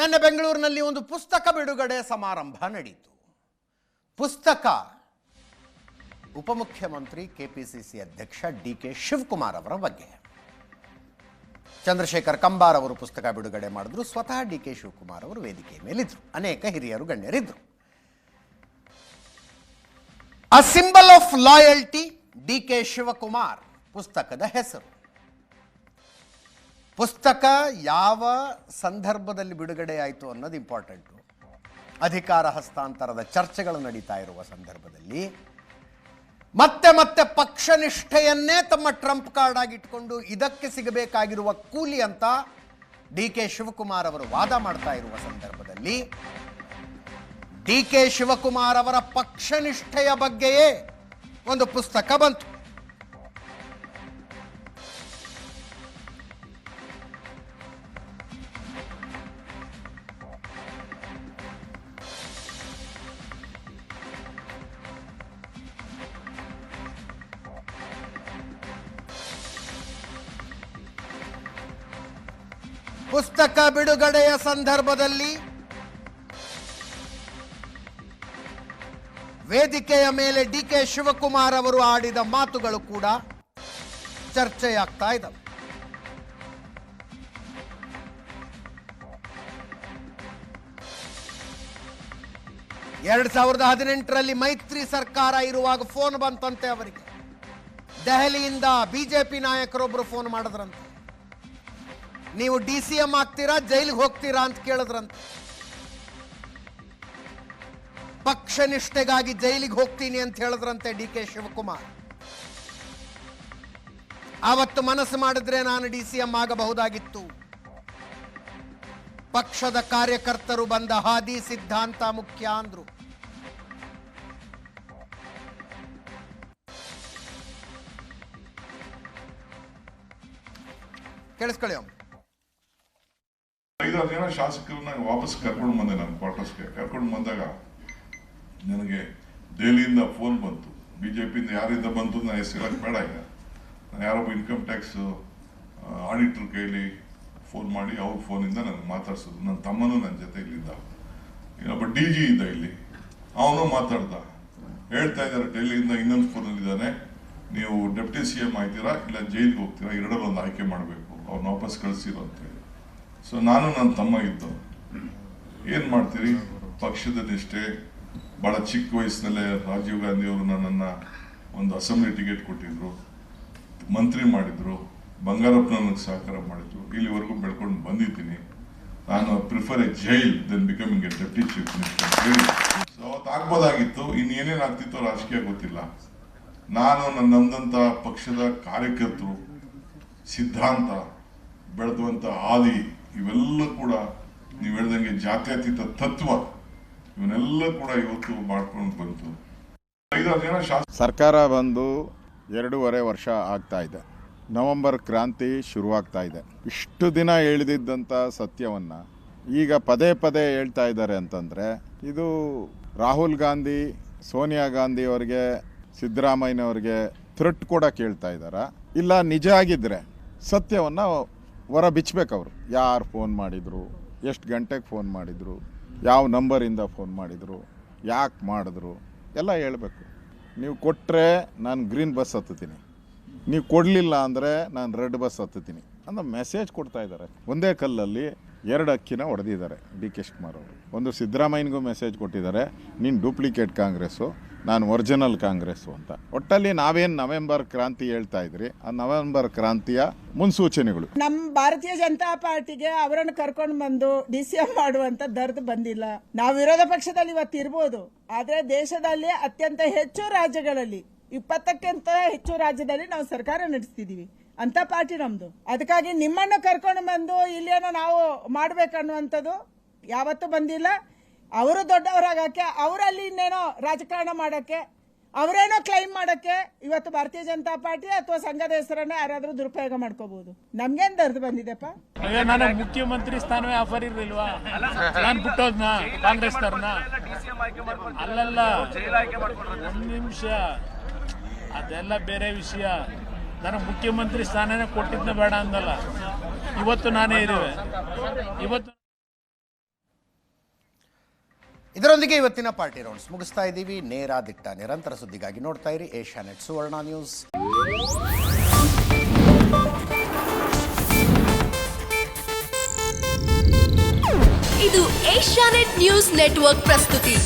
ನನ್ನ ಬೆಂಗಳೂರಿನಲ್ಲಿ ಒಂದು ಪುಸ್ತಕ ಬಿಡುಗಡೆ ಸಮಾರಂಭ ನಡೆಯಿತು. ಪುಸ್ತಕ ಉಪಮುಖ್ಯಮಂತ್ರಿ ಕೆಪಿಸಿಸಿ ಅಧ್ಯಕ್ಷ ಡಿಕೆ ಶಿವಕುಮಾರ್ ಅವರ ಬಗ್ಗೆ. ಚಂದ್ರಶೇಖರ್ ಕಂಬಾರ್ ಅವರು ಪುಸ್ತಕ ಬಿಡುಗಡೆ ಮಾಡಿದ್ರು. ಸ್ವತಃ ಡಿಕೆ ಶಿವಕುಮಾರ್ ಅವರು ವೇದಿಕೆ ಮೇಲಿದ್ರು. ಅನೇಕ ಹಿರಿಯರು ಗಣ್ಯರಿದ್ರು. A symbol of loyalty DK Shivakumar ಪುಸ್ತಕದ ಹೆಸರು. ಪುಸ್ತಕ ಯಾವ ಸಂದರ್ಭದಲ್ಲಿ ಬಿಡುಗಡೆ ಆಯಿತು ಅನ್ನೋದು ಇಂಪಾರ್ಟೆಂಟು. ಅಧಿಕಾರ ಹಸ್ತಾಂತರದ ಚರ್ಚೆಗಳು ನಡೀತಾ ಇರುವ ಸಂದರ್ಭದಲ್ಲಿ ಮತ್ತೆ ಮತ್ತೆ ಪಕ್ಷ ನಿಷ್ಠೆಯನ್ನೇ ತಮ್ಮ ಟ್ರಂಪ್ ಕಾರ್ಡ್ ಆಗಿಟ್ಕೊಂಡು ಇದಕ್ಕೆ ಸಿಗಬೇಕಾಗಿರುವ ಕೂಲಿ ಅಂತ ಡಿಕೆ ಶಿವಕುಮಾರ್ ಅವರು ವಾದ ಮಾಡ್ತಾ ಇರುವ ಸಂದರ್ಭದಲ್ಲಿ ಡಿಕೆ ಶಿವಕುಮಾರ್ ಅವರ ಪಕ್ಷ ನಿಷ್ಠೆಯ ಬಗ್ಗೆಯೇ ಒಂದು ಪುಸ್ತಕ ಬಂತು. ಪುಸ್ತಕ ಬಿಡುಗಡೆಯ ಸಂದರ್ಭದಲ್ಲಿ ವೇದಿಕೆಯ ಮೇಲೆ ಡಿಕೆ ಶಿವಕುಮಾರ್ ಅವರು ಆಡಿದ ಮಾತುಗಳು ಕೂಡ ಚರ್ಚೆಯಾಗ್ತಾ ಇದ್ದವು. ಎರಡು 2018ರಲ್ಲಿ ಮೈತ್ರಿ ಸರ್ಕಾರ ಇರುವಾಗ ಫೋನ್ ಬಂತಂತೆ ಅವರಿಗೆ. ದೆಹಲಿಯಿಂದ ಬಿಜೆಪಿ ನಾಯಕರೊಬ್ಬರು ಫೋನ್ ಮಾಡಿದ್ರಂತೆ. ನೀವು DCM ಆಗ್ತೀರಾ, ಜೈಲಿಗೆ ಹೋಗ್ತೀರಾ ಅಂತ ಕೇಳಿದ್ರಂತೆ. ಪಕ್ಷ ನಿಷ್ಠೆಗಾಗಿ ಜೈಲಿಗೆ ಹೋಗ್ತೀನಿ ಅಂತ ಹೇಳಿದ್ರಂತೆ ಡಿಕೆ ಶಿವಕುಮಾರ್. ಆವತ್ತು ಮನಸ್ಸು ಮಾಡಿದ್ರೆ ನಾನು DCM ಆಗಬಹುದಾಗಿತ್ತು. ಪಕ್ಷದ ಕಾರ್ಯಕರ್ತರು ಬಂದ ಹಾದಿ ಸಿದ್ಧಾಂತ ಮುಖ್ಯ ಅಂದ್ರು. ಕೇಳಿಸ್ಕೊಳ್ಳಿ. 5-6 ಜನ ಶಾಸಕರನ್ನ ವಾಪಸ್ ಕರ್ಕೊಂಡು ಬಂದೆ. ನನ್ನ ಕ್ವಾರ್ಟರ್ಸ್ಗೆ ಕರ್ಕೊಂಡು ಬಂದಾಗ ನನಗೆ ದೆಹಲಿಯಿಂದ ಫೋನ್ ಬಂತು. ಬಿಜೆಪಿಯಿಂದ ಯಾರಿಂದ ಬಂತು ನಾನು ಹೆಸರು ಬೇಡ. ಈಗ ನಾನು ಯಾರೊಬ್ಬ ಇನ್ಕಮ್ ಟ್ಯಾಕ್ಸ್ ಆಡಿಟರ್ ಕೈಲಿ ಫೋನ್ ಮಾಡಿ ಅವ್ರ ಫೋನಿಂದ ನನಗೆ ಮಾತಾಡ್ಸೋದು. ನನ್ನ ತಮ್ಮನೂ ನನ್ನ ಜೊತೆ ಇಲ್ಲಿದ್ದ. ಇನ್ನೊಬ್ಬ DG ಇದ್ದ ಇಲ್ಲಿ, ಅವನು ಮಾತಾಡ್ದ. ಹೇಳ್ತಾ ಇದ್ದಾರೆ ಡೆಲ್ಲಿಯಿಂದ ಇನ್ನೊಂದು ಫೋನಲ್ಲಿದ್ದಾನೆ, ನೀವು ಡೆಪ್ಟಿ CM ಆಯ್ತೀರಾ ಇಲ್ಲ ಜೈಲಿಗೆ ಹೋಗ್ತೀರಾ, ಎರಡರಲ್ಲಿ ಒಂದು ಆಯ್ಕೆ ಮಾಡಬೇಕು, ಅವ್ರನ್ನ ವಾಪಸ್ ಕಳಿಸಿರೋ ಅಂತೇಳಿ. ಸೊ ನಾನು ನನ್ನ ತಮ್ಮ ಇದ್ದು ಏನು ಮಾಡ್ತೀರಿ, ಪಕ್ಷದ ನಿಷ್ಠೆ. ಭಾಳ ಚಿಕ್ಕ ವಯಸ್ಸಿನಲ್ಲೇ ರಾಜೀವ್ ಗಾಂಧಿ ಅವರು ನನ್ನನ್ನು ಒಂದು ಅಸೆಂಬ್ಲಿ ಟಿಕೆಟ್ ಕೊಟ್ಟಿದ್ರು, ಮಂತ್ರಿ ಮಾಡಿದ್ರು, ಬಂಗಾರಪ್ಪ ನನಗೆ ಸಹಕಾರ ಮಾಡಿದ್ರು. ಇಲ್ಲಿವರೆಗೂ ಬೆಳ್ಕೊಂಡು ಬಂದಿದ್ದೀನಿ. ನಾನು prefer a jail then becoming a deputy chief minister ಹೇಳಿ. ಸೊ ಅವತ್ತು ಆಗ್ಬೋದಾಗಿತ್ತು, ಇನ್ನೇನೇನು ಆಗ್ತಿತ್ತೋ ರಾಜಕೀಯ ಗೊತ್ತಿಲ್ಲ. ನಾನು ನನ್ನಂದಂಥ ಪಕ್ಷದ ಕಾರ್ಯಕರ್ತರು ಸಿದ್ಧಾಂತ ಬೆಳೆದುವಂಥ ಹಾದಿ ಇವೆಲ್ಲ ಕೂಡ ನೀವು ಹೇಳ್ದಂಗೆ ಜಾತ್ಯತೀತ ತತ್ವ ಇವನ್ನೆಲ್ಲ ಕೂಡ ಇವತ್ತು ಮಾಡ್ಕೊಂಡು ಬಂತು. 5-6 ಜನ ಸರ್ಕಾರ ಬಂದು 2.5 ವರ್ಷ ಆಗ್ತಾ ಇದೆ. ನವೆಂಬರ್ ಕ್ರಾಂತಿ ಶುರುವಾಗ್ತಾ ಇದೆ. ಇಷ್ಟು ದಿನ ಹೇಳಿದ್ದಂಥ ಸತ್ಯವನ್ನು ಈಗ ಪದೇ ಪದೇ ಹೇಳ್ತಾ ಇದ್ದಾರೆ ಅಂತಂದರೆ ಇದು ರಾಹುಲ್ ಗಾಂಧಿ, ಸೋನಿಯಾ ಗಾಂಧಿ ಅವರಿಗೆ, ಸಿದ್ದರಾಮಯ್ಯನವ್ರಿಗೆ ಥ್ರೆಟ್ ಕೊಡೋಕೆ ಹೇಳ್ತಾ ಇದ್ದಾರಾ, ಇಲ್ಲ ನಿಜ ಆಗಿದ್ದರೆ ಸತ್ಯವನ್ನು ಹೊರ ಬಿಚ್ಚಬೇಕವರು. ಯಾರು ಫೋನ್ ಮಾಡಿದರು, ಎಷ್ಟು ಗಂಟೆಗೆ ಫೋನ್ ಮಾಡಿದರು, ಯಾವ ನಂಬರಿಂದ ಫೋನ್ ಮಾಡಿದರು, ಯಾಕೆ ಮಾಡಿದ್ರು ಎಲ್ಲ ಹೇಳಬೇಕು. ನೀವು ಕೊಟ್ಟರೆ ನಾನು ಗ್ರೀನ್ ಬಸ್ ಹತ್ತುತ್ತೀನಿ, ನೀವು ಕೊಡಲಿಲ್ಲ ಅಂದರೆ ನಾನು ರೆಡ್ ಬಸ್ ಹತ್ತುತ್ತೀನಿ ಅನ್ನೋ ಮೆಸೇಜ್ ಕೊಡ್ತಾ ಇದ್ದಾರೆ. ಒಂದೇ ಕಲ್ಲಲ್ಲಿ 2 ಅಕ್ಕಿನ ಹೊಡೆದಿದ್ದಾರೆ DK ಶಿವಕುಮಾರ್ ಅವರು. ಒಂದು ಸಿದ್ದರಾಮಯ್ಯನಿಗೂ ಮೆಸೇಜ್ ಕೊಟ್ಟಿದ್ದಾರೆ, ನೀನು ಡೂಪ್ಲಿಕೇಟ್ ಕಾಂಗ್ರೆಸ್ಸು, ನಾನು ಒರಿಜಿನಲ್ ಕಾಂಗ್ರೆಸ್ಸು ಅಂತ. ಒಟ್ಟಲ್ಲಿ ನಾವೇನು ನವೆಂಬರ್ ಕ್ರಾಂತಿ ಹೇಳ್ತಾ ಇದ್ರಿ, ಆ ನವೆಂಬರ್ ಕ್ರಾಂತಿಯ ಮುನ್ಸೂಚನೆಗಳು. ನಮ್ಮ ಭಾರತೀಯ ಜನತಾ ಪಾರ್ಟಿಗೆ ಅವರನ್ನು ಕರ್ಕೊಂಡು ಬಂದು DCM ಮಾಡುವಂತ ದರ್ದು ಬಂದಿಲ್ಲ. ನಾವು ವಿರೋಧ ಪಕ್ಷದಲ್ಲಿ ಇವತ್ತು ಇರ್ಬೋದು, ಆದ್ರೆ ದೇಶದಲ್ಲಿ ಅತ್ಯಂತ ಹೆಚ್ಚು ರಾಜ್ಯಗಳಲ್ಲಿ 20ಕ್ಕಿಂತ ಹೆಚ್ಚು ರಾಜ್ಯದಲ್ಲಿ ನಾವು ಸರ್ಕಾರ ನಡೆಸ್ತಿದೀವಿ ಅಂತ ಪಾರ್ಟಿ ನಮ್ದು. ಅದಕ್ಕಾಗಿ ನಿಮ್ಮನ್ನು ಕರ್ಕೊಂಡು ಬಂದು ಇಲ್ಲೇನೋ ನಾವು ಮಾಡ್ಬೇಕನ್ನುವಂಥದ್ದು ಯಾವತ್ತೂ ಬಂದಿಲ್ಲ. ಅವರು ದೊಡ್ಡವರಾಗಕ್ಕೆ, ಅವರಲ್ಲಿ ಇನ್ನೇನೋ ರಾಜಕಾರಣ ಮಾಡಕ್ಕೆ, ಅವರೇನೋ ಕ್ಲೈಮ್ ಮಾಡಕ್ಕೆ ಇವತ್ತು ಭಾರತೀಯ ಜನತಾ ಪಾರ್ಟಿ ಅಥವಾ ಸಂಘದ ಹೆಸರನ್ನ ಯಾರಾದ್ರೂ ದುರುಪಯೋಗ ಮಾಡ್ಕೋಬಹುದು. ನಮ್ಗೇನ್ ದರ್ದು ಬಂದಿದೆಪ್ಪ? ನಾನು ಮುಖ್ಯಮಂತ್ರಿ ಸ್ಥಾನವೇ ಆಫರ್ ಇರ್ಲಿಲ್ವಾ? ನಾನು ಬಿಟ್ಟೋದ್ನ ಕಾಂಗ್ರೆಸ್ನವ್ರನ್ನ? ಅಲ್ಲಲ್ಲ, 1 ನಿಮಿಷ, ಅದೆಲ್ಲ ಬೇರೆ ವಿಷಯ. ನನಗೆ ಮುಖ್ಯಮಂತ್ರಿ ಸ್ಥಾನನೇ ಕೊಟ್ಟಿದ್ನ ಬೇಡ ಅಂದಲ್ಲ. ಇವತ್ತು ನಾನೇ ಇರುವೆ. ಇವತ್ತು ಇದರೊಂದಿಗೆ ಇವತ್ತಿನ ಪಾರ್ಟಿ ರೌಂಡ್ಸ್ ಮುಗಿಸ್ತಾ ಇದ್ದೀವಿ. ನೇರ ದಿಟ್ಟ ನಿರಂತರ ಸುದ್ದಿಗಾಗಿ ನೋಡ್ತಾ ಇರಿ ಏಷ್ಯಾನೆಟ್ ಸುವರ್ಣ ನ್ಯೂಸ್. ಇದು ಏಷ್ಯಾನೆಟ್ ನ್ಯೂಸ್ ನೆಟ್ವರ್ಕ್ ಪ್ರಸ್ತುತಿ.